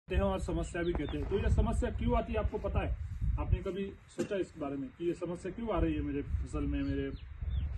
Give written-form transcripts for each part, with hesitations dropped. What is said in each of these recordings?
हैं और समस्या भी कहते हैं। तो ये समस्या क्यों आती है आपको पता है? आपने कभी सोचा इस बारे में कि ये समस्या क्यों आ रही है मेरे फसल में, मेरे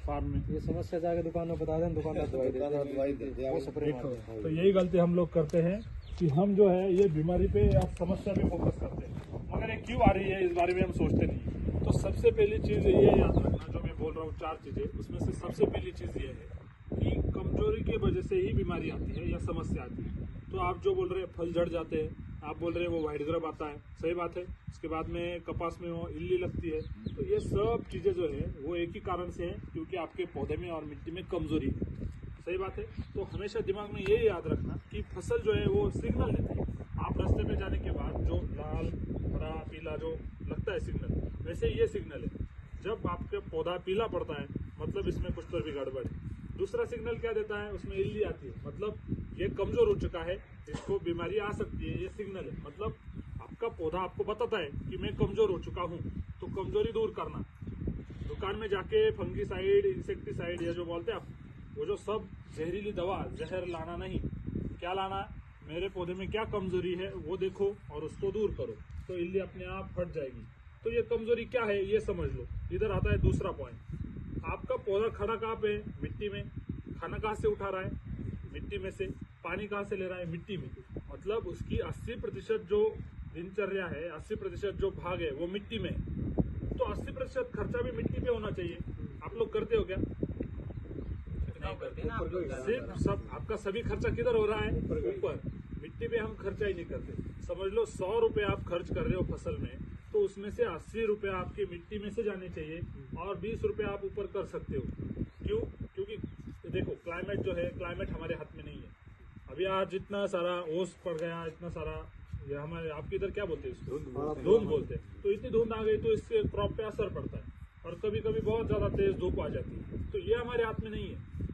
फार्म में? ये समस्या जाके दुकान में बता दें, दुकानदार दवाई देते हैं, वो स्प्रे मारते हैं। तो यही गलती हम लोग करते हैं कि हम जो है ये बीमारी पे या समस्या पे फोकस करते हैं, मगर ये क्यों आ रही है इस बारे में हम सोचते नहीं। तो सबसे पहली चीज़ ये याद रखना, जो मैं बोल रहा हूँ 4 चीज़ें, उसमें से सबसे पहली चीज़ ये है कि कमजोरी की वजह से ही बीमारी आती है या समस्या आती है। तो आप जो बोल रहे हैं फल झड़ जाते हैं, आप बोल रहे हैं वो व्हाइट ग्रब आता है, सही बात है। उसके बाद में कपास में वो इल्ली लगती है। तो ये सब चीज़ें जो है वो एक ही कारण से है, क्योंकि आपके पौधे में और मिट्टी में कमजोरी है, सही बात है। तो हमेशा दिमाग में ये याद रखना कि फसल जो है वो सिग्नल देती है। आप रास्ते में जाने के बाद जो लाल हरा पीला जो लगता है सिग्नल, वैसे ये सिग्नल है। जब आपका पौधा पीला पड़ता है मतलब इसमें कुछ तो भी गड़बड़ है। दूसरा सिग्नल क्या देता है, उसमें इल्ली आती है, मतलब ये कमजोर हो चुका है, इसको बीमारी आ सकती है, ये सिग्नल है। मतलब आपका पौधा आपको बताता है कि मैं कमजोर हो चुका हूँ। तो कमजोरी दूर करना, दुकान में जाके फंगीसाइड, इंसेक्टिसाइड या जो बोलते हैं आप, वो जो सब जहरीली दवा, जहर लाना नहीं। क्या लाना, मेरे पौधे में क्या कमजोरी है वो देखो और उसको दूर करो, तो इल्ली अपने आप हट जाएगी। तो ये कमजोरी क्या है ये समझ लो। इधर आता है दूसरा पॉइंट, आपका पौधा खड़ा कहाँ पे है? मिट्टी में। खाना कहाँ से उठा रहा है? मिट्टी में से। पानी कहाँ से ले रहा है? मिट्टी में। मतलब उसकी 80% जो दिनचर्या है, 80% जो भाग है वो मिट्टी में है। तो 80% खर्चा भी मिट्टी पे होना चाहिए। आप लोग करते हो क्या? सिर्फ सब आपका सभी खर्चा किधर हो रहा है? ऊपर। मिट्टी पे हम खर्चा ही नहीं करते। समझ लो 100 रुपए आप खर्च कर रहे हो फसल में, तो उसमें से 80 रुपए आपके मिट्टी में से जाने चाहिए और 20 रुपए आप ऊपर कर सकते हो। क्यों? क्योंकि देखो क्लाइमेट जो है, क्लाइमेट हमारे हाथ में नहीं है। अभी आज इतना सारा ओस पड़ गया, इतना सारा, ये हमारे आपके इधर क्या बोलते हैं इसको? धुंध बोलते हैं। तो इतनी धुंध आ गई तो इससे क्रॉप पे असर पड़ता है और कभी कभी बहुत ज्यादा तेज धूप आ जाती है। तो ये हमारे हाथ में नहीं है।